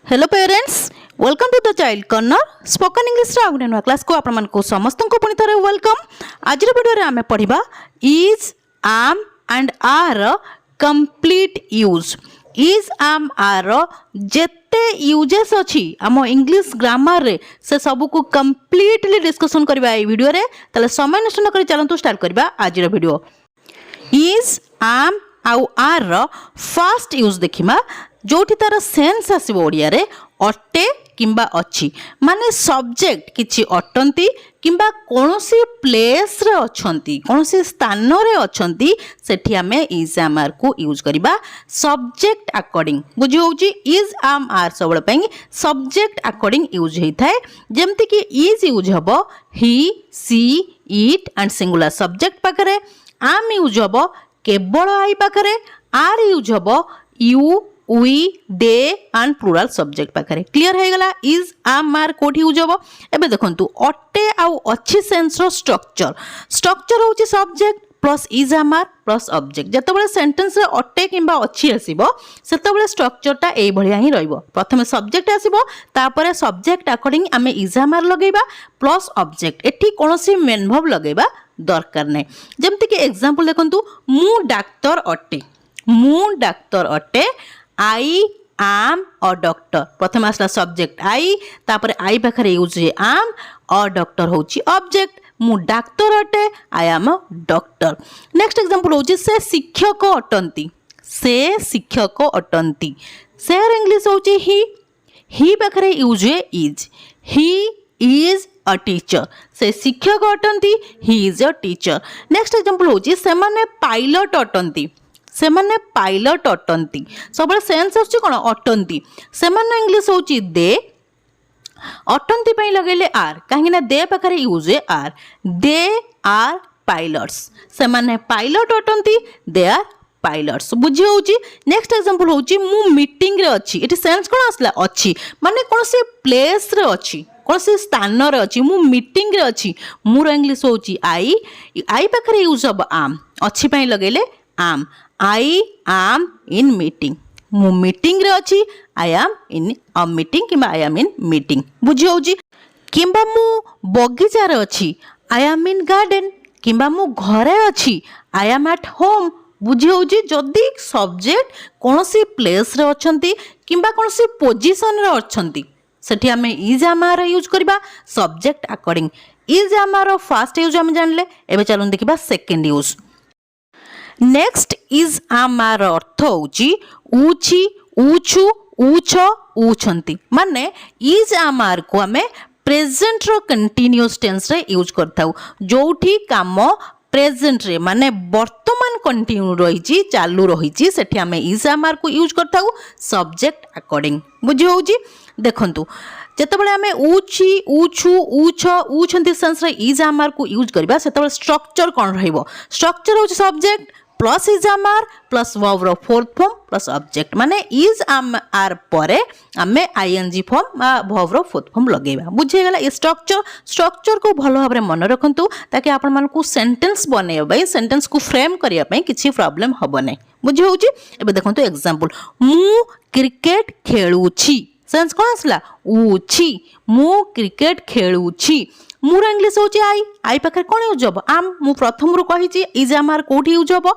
Hello parents, welcome to the child corner spoken English आउट नुआ class को आपण समस्त को पुणी थे वेलकम। आज वीडियो आम पढ़ा is am and are complete use. Is am are जेते यूजेस अच्छी आम इंग्लिश ग्रामर रे से सब को कंप्लीटली डिस्कसन करबा ए वीडियो रे। ताले समय नष्ट न करी चलंतु स्टार्ट करबा आज वीडियो। इज आम आउ आर फर्स्ट यूज देखिमा जोठी तार सेन्स आसीबो ओडिया रे अटे किंबा अच्छी माने सब्जेक्ट किछि अटंती किंबा कोनोसी प्लेस रे अछंती कोनोसी स्थान रे अछंती सेठी आमे इज आम आर को यूज करिबा सब्जेक्ट अकॉर्डिंग। बुझी होउची इज आम आर सबले पई सब्जेक्ट अकॉर्डिंग यूज हेइ थाए। जेमति कि इज यूज हबो he she it and singular subject पाखरे, आम यूज हबो केवल आई पाखरे, आर यूज हबो you we they and plural subject पाखरे। क्लियर है गला इज आम आर कोठी यूज हबो। एबे देखंतु अटे आउ अच्छी सेंस रो स्ट्रक्चर होची subject plus is am are plus object. जतबेले sentence रे अटे किंबा अच्छी आसीबो सेतबेले स्ट्रक्चरटा एई भलिया ही रहइबो। प्रथमे सब्जेक्ट आसीबो तापरे सब्जेक्ट अकॉर्डिंग आमे is am are लगेबा plus object. एठी कोनोसी मेन वर्ब लगेबा दरकार नै। जेमति कि एग्जांपल देखंतु मु डाक्टर अटे, मु डाक्टर अटे, आई आम अ डॉक्टर। प्रथम आसला सब्जेक्ट आई तापर आई पाखरे यूज है आम अ डॉक्टर होची ऑब्जेक्ट। मु डाक्तर अटे, I am a doctor. Next example होची से शिक्षक अटंती, से शिक्षक अटंती। से इंग्लिश होची ही पाखरे यूज है is, he is a teacher. से शिक्षक अटंती, he is a teacher. Next example होची से माने पायलट अटंती, से माने पायलट अटंती। सब सेन्स आछी कोन अटंती। से माने इंग्लिश होची दे, अटंती पई लगेले आर काहे ना दे पाखरे यूज है आर। दे आर पायलट्स, से माने पायलट अटंती, दे आर पायलट्स। बुझी होची। नेक्स्ट एग्जांपल होची मु मीटिंग रे अछि। एटी सेन्स कोन आसला अछि माने कोन से प्लेस रे अछि, कोन से स्थान रे अछि। मु मीटिंग रे अछि, मुर इंग्लिश होची आई, आई पाखरे यूज अब आम, अछि पई लगेले आम। आई आम इन मीटिंग, मु मीटिंग रे अछि, I am in a meeting किंबा आई एम इन मीटिंग। बुझी होची। किंबा मु बगीचा रे अछि, आई एम इन गार्डन। किंबा मु घरे अछि, आई एम एट होम। बुझी होची। जदी सब्जेक्ट कोनोसी प्लेस रे अछंती किंबा कोनोसी पोजीशन रे अछंती सेठी हमें इज आम आर यूज करबा subject according. Is am are first use हम जानले। एबे चलून देखिबा second use. Next is am are अर्थ होची ऊची, ऊचु, ऊछ, ऊछंती। माने इज आम आर को हमें प्रेजेंट रो कंटीन्यूअस टेंस रे यूज करथाउ। जोठी काम प्रेजेंट रे माने वर्तमान कंटिन्यू रहिची, चालू रहिची, सेठी हमें इज आम आर को यूज करथाउ सब्जेक्ट अकॉर्डिंग। बुझी होची। देखंतु जेतेबेले हमें ऊची, ऊछु, ऊछ, ऊछंती सेंस रे इज आम आर को यूज करबा सेतेबेले स्ट्रक्चर कोन रहइबो। स्ट्रक्चर होची subject plus is am are plus verb रो फोर्थ फॉर्म प्लस ऑब्जेक्ट। माने इज आम आर परे आमे आईएनजी फॉर्म वर्ब रो फोर्थ फॉर्म लगेबा। बुझे गेला। ये स्ट्रक्चर को भलो भाबरे मन रखंतु ताकि आपण मान को सेंटेंस बनेबा बाई सेंटेंस को फ्रेम करिया पई किछि प्रॉब्लम हबो नै। बुझे होची। एबे देखंतु एग्जांपल मु क्रिकेट खेलुछि। सेंस कोन आसला ऊछि, मु क्रिकेट खेलुछि। मुर इंग्लिश होची आई, आई पाखरे कोन यूज हबो आम। मु प्रथम रु कहिची इज आम आर कोठी यूज हबो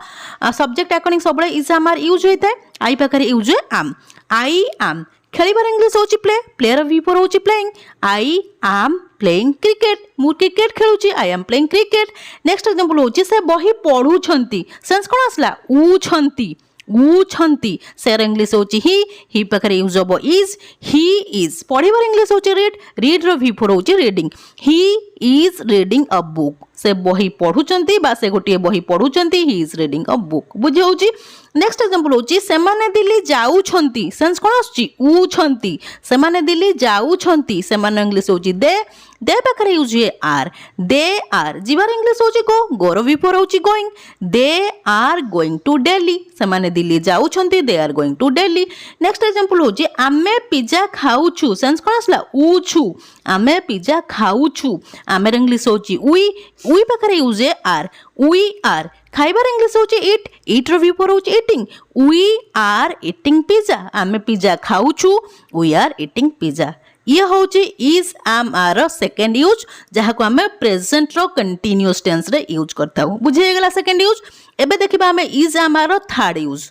सब्जेक्ट अकॉर्डिंग सबले इज आम आर यूज होइते। आई पाखरे यूज है आम। आई आम खेलिबार इंग्लिश होची प्ले, प्लेयर वी फोर होची playing. I am playing cricket, मु क्रिकेट खेलुची, I am playing cricket. Next example होची से बही पढुछंती। सेंस कोन आसला ऊछंती, ऊछंती। सेर इंग्लिश होची ही पाखरे यूज हबो इज, ही इज। पढिबार इंग्लिश होची रीड, रीड रो वी फोर होची reading. He is reading a book. से बही पढुचंती बा से गोटे बही पढुचंती, he is reading a book. बुझी होची। नेक्स्ट एग्जांपल होची से माने दिल्ली जाउछंती। सेंस कोन आछी ऊछंती। से माने दिल्ली जाउछंती, से माने इंग्लिश होची दे, दे पाखरे यूज है आर। दे आर जीवार इंग्लिश होची गो, गोरो वी फोर होची going. They are going to Delhi. से माने दिल्ली जाउछंती, they are going to Delhi. Next example होची आमे पिज्जा खाउछु। सेंस कोन आसला ऊछु, आमे पिज्जा खाउछु। आमेर इंग्लिश होची वी, वी पाखरे यूज है आर। वी आर खाइबार इंग्लिश होची इट इट रो विपर होची eating we are eating pizza आमे pizza खाउछु we are eating pizza ये होची is am are second use जहाँ को आमे प्रेजेंट रो कंटिन्यूअस टेंस रे यूज करता हूँ बुझे गला सेकेंड यूज एबे देखिबा आमे is am are third use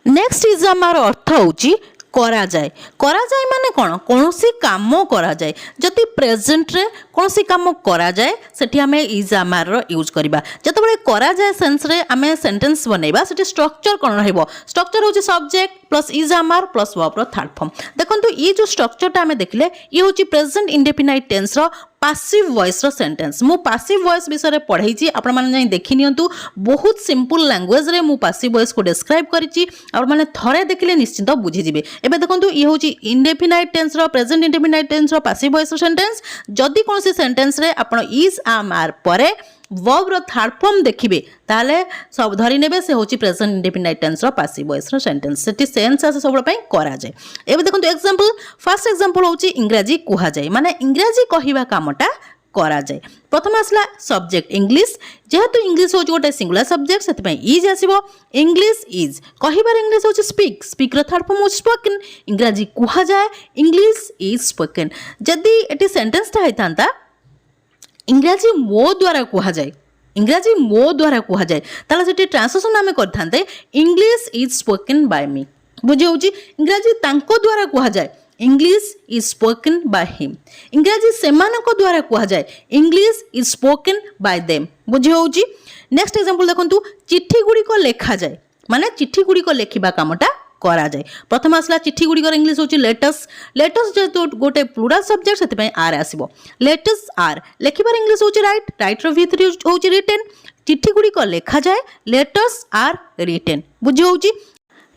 next is am are अर्थ होची करा जाए माने कौन सी काम करा जाए जदि प्रेजेंट रे कौन सी काम करा जाए सेठी हमें इज आमार यूज करबा जते बेले करा जाए सेंस रे हमें सेंटेंस बनेबा सेठी स्ट्रक्चर कोन रहइबो स्ट्रक्चर होची subject plus is am are plus verb रो थर्ड फॉर्म देखंतु ये जो स्ट्रक्चर टा हमें देखले ये होची प्रेजेंट इंडेफिनाइट टेंस रो पासिव वॉइस रो सेंटेंस मु पासिव वॉइस विषय रे पढ़ाई छी आपण माने जाई देखि नियंतु बहुत सिंपल लैंग्वेज रे मु पासिव वॉइस को डिस्क्राइब करि छी आपण माने थरे देखिले निश्चित बुझी जिवे एबे देखंतु ये होची इंडेफिनाइट टेंस रो प्रेजेंट इंडेफिनाइट टेंस रो पासिव वॉइस रो सेंटेंस जदी कोनसी सेंटेंस रे आपण इज एम आर परे वर्ब रो थर्ड फॉर्म देखिबे ताले सब धरि नेबे से होची प्रेजेंट इंडेफिनाइट टेंस रो पासिव वॉइस रो सेंटेंस सेटी सेंस आसे सब पई करा जाय एबे देखंतु एग्जांपल फर्स्ट एग्जांपल होची इंग्रजी कुहा जाय माने इंग्रजी कहिबा कामटा करा जाय प्रथम आसला सब्जेक्ट इंग्लिश जेहेतु इंग्लिश होची गोटे सिंगुलर सब्जेक्ट सेति पई इज आसीबो इंग्लिश इज कहिबार इंग्लिश होची स्पीक स्पीक रो थर्ड फॉर्म होची स्पोकन इंग्रजी कुहा जाय इंग्लिश इज स्पोकन जदी एटी सेंटेंस ता हैतांता इंग्रजी मो द्वारा कुहा जाए इंग्रजी मो द्वारा कुहा जाए ताला सेठी ट्रांसलेशन आमे करथांते इंग्लिश इज स्पोकन बाय मी बुझे होची इंग्रजी तांको द्वारा कुहा जाए English is spoken by him इंग्रजी सेमानको द्वारा कुहा जाए English is spoken by them बुझे होची नेक्स्ट एग्जांपल देखंतु चिट्ठी गुडी को लेखा जाए माने चिट्ठी गुडी को लेखिबा कामटा करा जाए प्रथम आसला चिट्ठी गुडी इंग्लिश होची लेटस लेटस जेतु गोटे प्लुराल सब्जेक्ट सेति पई आर आसीबो लेटस आर लेखिबार इंग्लिश होची राइट राइट रो विथ होची रिटन चिट्ठी गुडी को लेखा जाए लेटस आर रिटन बुझी होची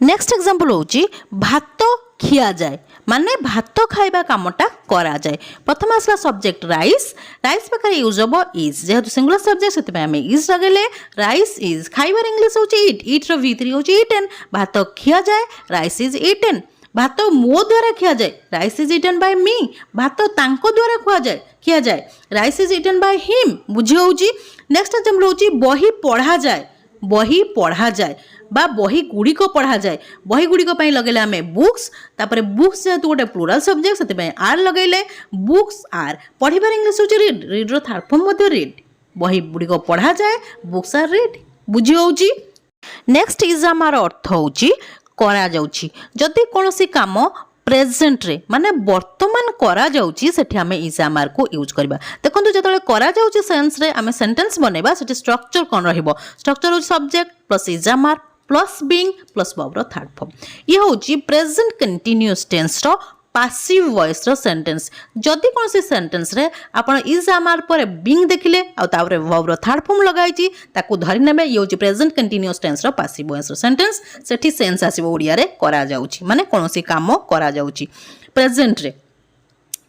नेक्स्ट एग्जांपल होची भात खिया जाए माने भात खाइबा कामटा करा जाए प्रथम आसला सब्जेक्ट राइस राइस पाखरे यूज होबो इज जेहेतु सिंगुलर सब्जेक्ट सेति पई हमें इज लगेले राइस इज खाइबार इंग्लिश होची इट इट रो v3 होची ईटेन भात खिया जाए राइस इज ईटेन भात मो द्वारा खिया जाए राइस इज ईटेन बाय मी भात तांको द्वारा खिया जाए rice is eaten bye him बुझी होची नेक्स्ट एग्जांपल होची बही पढ़ा जाए बा बही गुड़ी को पढ़ा जाए बही गुड़ी को पई लगेले हमें बुक्स तापरे बुक्स जेहेतु गोटे प्लुराल सब्जेक्ट सेति पई आर लगेले बुक्स आर पढ़िबार इंग्लिश होची रीड रीड रो थर्ड फॉर्म मध्ये रीड बही गुड़ी को पढ़ा जाए बुक्स आर रीड बुझी होची नेक्स्ट इज आमार अर्थ होची करा जाउची जदी कोनोसी काम प्रेजेंट रे माने वर्तमान करा जाउची सेठी हमें इज आमार को यूज करबा देखंतु जतले करा जाउची सेंस रे हमें सेंटेंस बनेबा सेठी स्ट्रक्चर कोन रहिबो स्ट्रक्चर होची subject plus is am are plus being plus verb रो थर्ड फॉर्म ये होची प्रेजेंट कंटीन्यूअस टेंस रो पासिव वॉइस रो सेंटेंस जदी कोन से सेंटेंस रे आपण इज आमार पर बीइंग देखिले आ तापर वर्ब रो थर्ड फॉर्म लगाइची ताकू धरि नेबे ये होची प्रेजेंट कंटीन्यूअस टेंस रो पासिव वॉइस रो सेंटेंस सेठी सेंस आसीबो ओडिया रे करा जाउची माने कोनोसी काम करा जाउची प्रेजेंट रे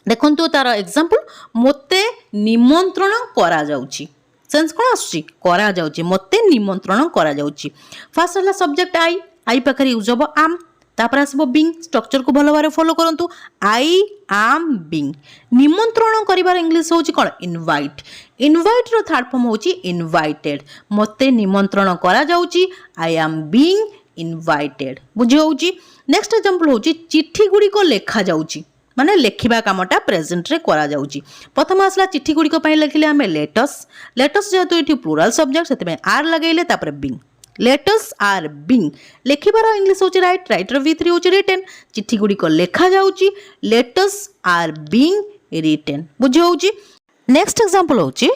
देखंतु तार एग्जांपल मोते निमंत्रण करा जाउची सेंस कोन आसुची करा जाउची मोते निमंत्रण करा जाउची फर्स्ट हला सब्जेक्ट आई पाखरे यूज होबो आम तापर आसबो बीइंग स्ट्रक्चर को भलो बारे फॉलो करंतु आई एम बीइंग निमंत्रण करिवार इंग्लिश होची कोन इनवाइट इनवाइट रो थर्ड फॉर्म होची इनवाइटेड मते निमंत्रण करा जाउची आई एम बीइंग इनवाइटेड बुझे होची नेक्स्ट एग्जांपल होची चिट्ठी गुडी को लेखा जाउची माने लेखिबा कामटा प्रेजेंट रे करा जाउची प्रथम आसला चिट्ठी गुडी को पई लिखिले हमें लेटस जेहेतु एठी प्लुराल सब्जेक्ट सेते में आर लगेले तापर बीइंग लेटस आर बीइंग लेखिबार इंग्लिश होची राइट रो v3 होची रिटन चिट्ठी गुडी को लेखा जाउची लेटस आर बीइंग रिटन बुझे होची नेक्स्ट एग्जांपल होची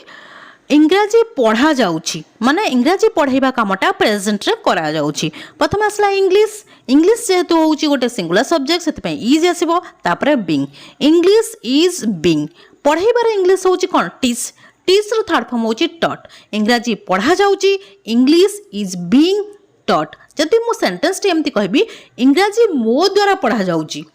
इंग्रजी पढ़ा जाउची माने इंग्रजी पढ़ाइबा कामटा प्रेजेंट रे करा जाउची प्रथम आसला इंग्लिश जेहेतु होची गोटे सिंगुलर सब्जेक्ट सेति पई इज आसीबो तापर बीइंग इंग्लिश इज बीइंग पढ़ाइबार इंग्लिश होची कोन टीच रो थर्ड फॉर्म होची टॉट इंग्रजी पढ़ा जाउची इंग्लिश इज बीइंग टॉट जदि मो सेंटेंस टी एमती कहबी इंग्रजी मो द्वारा पढ़ा जाउची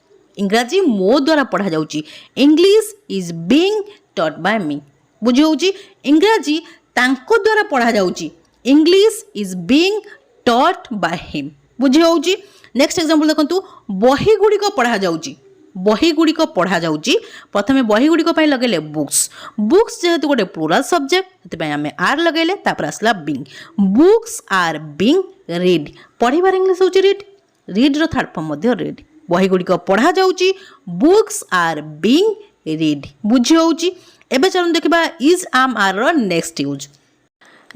English is being taught by me बुझी होची इंग्रजी तांको द्वारा पढ़ा जाउची English is being taught by him बुझी होची नेक्स्ट एग्जांपल देखंतु बही गुडी को पढ़ा जाउची बही गुड़िक पढ़ा जाउची प्रथमे बही गुड़िक लगेले बुक्स बुक्स जेहेतु गोटे प्लूराल सब्जेक्ट से आम आर लगेले तापर आसला being books are being read पढ़िबार इंग्लिश होची रीड रीड रो थर्ड फॉर्म मध्ये रीड बही गुड़िक पढ़ा जाउची बुक्स आर बिंग रीड बुझी होउची एबे चलन देखिबा इज आम आर रो next use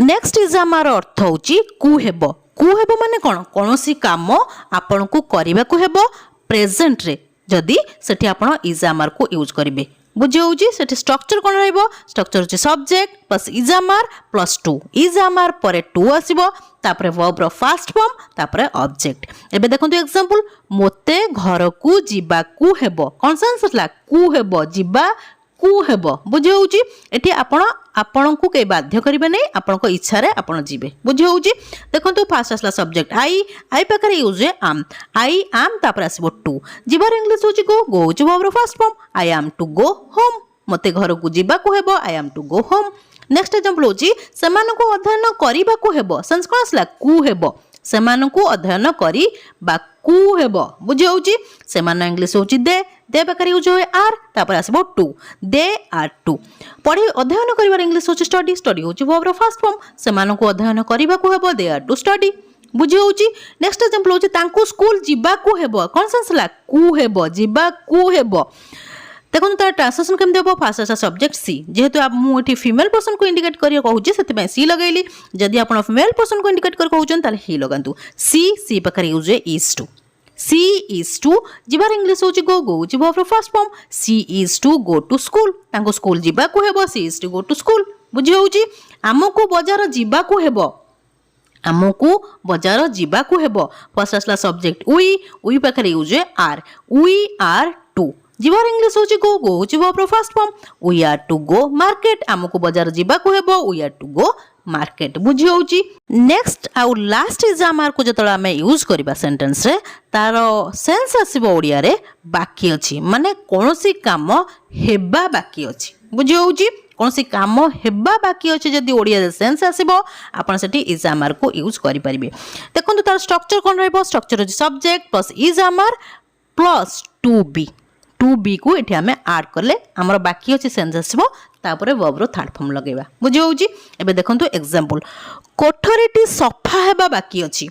next is am are अर्थ होची कु हेबो माने कोन कोनोसी काम आपन को करिबा को हेबो प्रेजेंट रे जदि सेठी आपण इज आम आर को यूज करिवे बुझी होउची सेठी स्ट्रक्चर कोन रहइबो स्ट्रक्चर होची subject plus is am are plus two is am are परे टू आसीबो तापरे वर्ब रो फर्स्ट फॉर्म तापरे ऑब्जेक्ट एबे देखंतु एग्जांपल मोते घर को जिबा को हेबो कोन सेंस हला को हेबो जिबा को हेबो बुझी होउची एठी आपण को के बाध्य करिवे नै आपण को इच्छा रे आपण जिबे बुझी होउची देखंतु फास्ट आसला सब्जेक्ट आई पाखरे यूज है आई एम तापर आसीबो टू जिबार इंग्लिश होची गो होची वर्ब रो first form I am to go home मते घर को जिबा को हेबो I am to go home next example होची सेमान को अध्ययन करिबा को हेबो सेंस कोन आसला को हेबो सेमान को अध्ययन करी बा को हेबो बुझी होउची सेमान इंग्लिश होची दे पाखरे यूज होय आर तापर आसीबो टू दे आर टू पढ़ी अध्ययन करिवार इंग्लिश होची स्टडी होची वर्ब रो फर्स्ट फॉर्म सेमान को अध्ययन करिबा को हेबो दे आर टू स्टडी बुझी होउची नेक्स्ट एग्जांपल होची तांको स्कूल जिबा को हेबो कोन सेंस ला को हेबो जिबा को हेबो देखो तार ट्रांसलेशन केमते हो फास्ट आसा सब्जेक्ट सी जेहेतु मुझे फीमेल पर्सन को इंडिकेट करिया कहूँ से सी लगेली जदि आप फीमेल पर्सन को इंडिकेट कर कहूँ ताले ही लगातु सी पाखरे यूज है is to she is to जिबार इंग्लिश होची गो होची वर्ब रो first form she is to go to school तांको स्कूल जिबा को हेबो she is to go to school बुझी होची आमको बाजार जिबा को हेबो आमको बाजार जिबा को हेबो फर्स्ट आसला सब्जेक्ट उई पाखरे यूज है आर उई आर टू जिबार इंग्लिश होची गो होची वर्ब रो first form we are to go market आमको बाजार जिबा को हेबो we are to go market बुझी होची नेक्स्ट आउ लास्ट इज आम आर को जतला हमें यूज करबा सेंटेंस रे तार सेंस आसीबो ओडिया रे बाकी अछि माने कोनोसी काम हेबा बाकी अछि बुझी होची कोनोसी काम हेबा बाकी अछि जदी ओडिया रे सेंस आसीबो आपण सेठी इज आम आर को यूज करि परिबे देखंतु तार स्ट्रक्चर कोन रहबो स्ट्रक्चर अछि subject plus is am are plus to be को एठी हमें ऐड करले हमर बाकी अछि सेंस आसीबो तापरे वर्ब रो थर्ड फॉर्म लगेबा बुझी होउची एबे देखंतु एग्जांपल कोठरीटी सफा हेबा बाकी अछि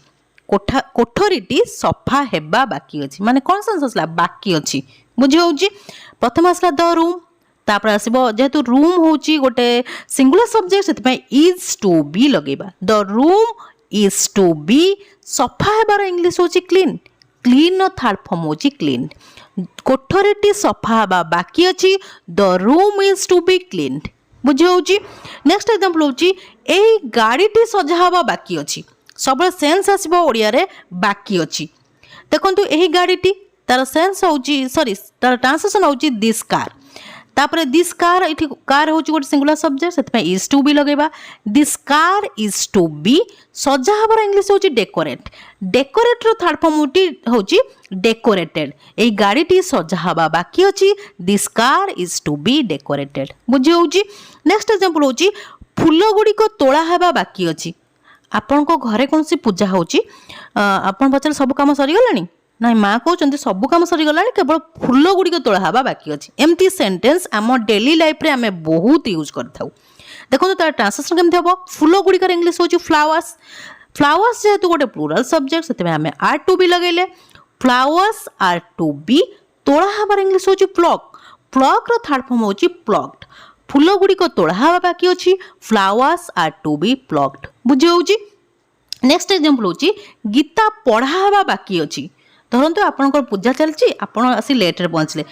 कोठरीटी सफा हेबा बाकी अछि माने कोन सेंस आसला बाकी अछि बुझी होउची प्रथम आसला द रूम तापर आसीबो जेहेतु रूम होउची गोटे सिंगुलर सब्जेक्ट सेति पय इज टू बी लगेबा the room is to be सफा हेबार इंग्लिश होउची क्लीन क्लीन रो थर्ड फॉर्म होउची क्लीन कोठरीटी सफा हेबा बाकी अछि the room is to be cleaned बुझी होउची नेक्स्ट एग्जांपल होउची एई गाड़ीटी सजा हेबा बाकी अछि सब सेंस आसीबो ओडिया रे बाकी अछि देखंतु एही गाड़ीटी तार सेंस होउची सॉरी तार ट्रांसलेशन होउची दिस कार तापरे दिस कार इठी कार होउची गोटे सिंगुलर सब्जेक्ट सेति इज टू बी लगेबा this car is to be सजा हबर इंग्लिश होउची डेकोरेट रो थर्ड फॉर्म होउची डेकोरेटेड ए गाड़ीटी सजा हबा बाकी अछि this car is to be decorated बुझी होउची नेक्स्ट एग्जांपल होउची फूल गुडी को तोळा हबा बाकी अछि आपन को घरे कोनसी पूजा होउची आपन पछल सब काम सरी गलानी नाइ माँ कहते सब कम सरीगला केवल फूल गुड़िक तोड़ा हवा बाकी अच्छी एमती सेंटेंस आम डेली लाइफ रे आम बहुत यूज कर देखो तार ट्रांसलेशन केमती हम फूल गुड़िकर इंग्लिश होची फ्लावर्स फ्लावर्स जेहेतु गोटे प्लूराल सब्जेक्ट से आम आर टू बी लगेले फ्लावर्स आर टू बी तोड़ा हबार इंग्लिश होची प्लक प्लक रो थर्ड फॉर्म होची प्लक्ड फूल गुड़िक तोड़ा हवा बाकी अच्छी flowers are to be plucked बुझी होची नेक्स्ट एग्जांपल होची गीता पढ़ा हवा बाकी अच्छी धरतु आपंकर पूजा चलती आपड़ आसी लेट्रे पहुँचले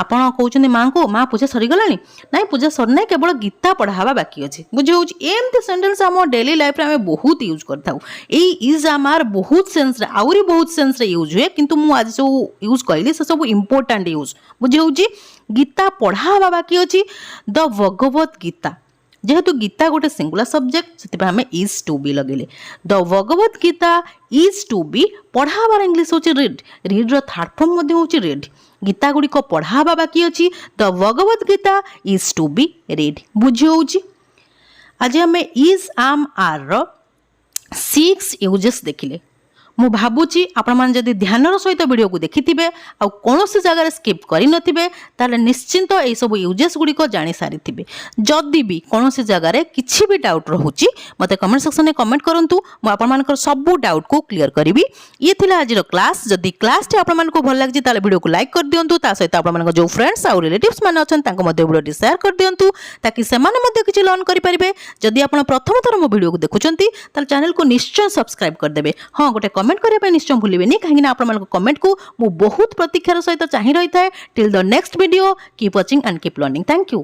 आपड़ कहते माँ को माँ पूजा सरीगला ना पूजा सरना केवल गीता पढ़ावा बाकी अच्छे बुझे एमती सेंटेंस आम डेली लाइफ रे आम बहुत यूज करता इज आमार बहुत सेंस आहरी बहुत सेंस यूज हुए किंतु मु आज सब यूज करी से सब इम्पोर्टाट यूज बुझे गीता पढ़ावा बाकी अच्छी द भगवत गीता जेहेतु गीता गोटे सिंगुलर सब्जेक्ट से आम इज टू बी लगेले the Bhagavad Gita is to be पढ़ाबार इंग्लिश होची रीड रीड रो थर्ड फॉर्म मध्ये होची रीड गीता गुडी को पढ़ाबा बाकी अछि the Bhagavad Gita is to be read बुझी होची आज आम is am are row 6 uses देखिले ମୁଁ ଭାବୁଛି ଆପଣମାନେ ଯଦି ଧ୍ୟାନର ସହିତ ଭିଡ଼ିଓକୁ ଦେଖିଥିବେ ଆଉ କୌଣସି ଜାଗାରେ ସ୍କିପ୍ କରିନଥିବେ ତାହେଲେ ନିଶ୍ଚିନ୍ତ ଏହିସବୁ ୟୁଜେସ୍ ଗୁଡ଼ିକ ଜାଣିସାରିଥିବେ। ଯଦି ବି କୌଣସି ଜାଗାରେ କିଛି ବି ଡାଉଟ୍ ରହୁଛି ମୋତେ କମେଣ୍ଟ ସେକ୍ସନରେ କମେଣ୍ଟ କରନ୍ତୁ, ମୁଁ ଆପଣମାନଙ୍କର ସବୁ ଡାଉଟ୍କୁ କ୍ଲିୟର କରିବି। ଇଏ ଥିଲା ଆଜିର କ୍ଲାସ୍। ଯଦି କ୍ଲାସ୍ଟି ଆପଣମାନଙ୍କୁ ଭଲ ଲାଗିଛି ତାହେଲେ ଭିଡ଼ିଓକୁ ଲାଇକ୍ କରିଦିଅନ୍ତୁ, ତା ସହିତ ଆପଣମାନଙ୍କ ଯେଉଁ ଫ୍ରେଣ୍ଡସ୍ ଆଉ ରିଲେଟିଭ୍ସ ମାନେ ଅଛନ୍ତି ତାଙ୍କୁ ମଧ୍ୟ ଭିଡ଼ିଓଟି ସେୟାର କରିଦିଅନ୍ତୁ ତାକି ସେମାନେ ମଧ୍ୟ କିଛି ଲର୍ନ କରିପାରିବେ। ଯଦି ଆପଣ ପ୍ରଥମ ଥର ମୋ ଭିଡ଼ିଓକୁ ଦେଖୁଛନ୍ତି ତାହେଲେ ଚ୍ୟାନେଲକୁ ନିଶ୍ଚୟ ସବସ୍କ୍ରାଇବ୍ କରିଦେବେ। ହଁ, ଗୋଟେ କମେଣ୍ଟ କରିବା ପାଇଁ ନିଶ୍ଚୟ ଭୁଲିବେନି, କାହିଁକିନା ଆପଣମାନଙ୍କ କମେଣ୍ଟକୁ ମୁଁ ବହୁତ ପ୍ରତୀକ୍ଷାର ସହିତ ଚାହିଁ ରହିଥାଏ। Till the next video, keep watching and keep learning. Thank you.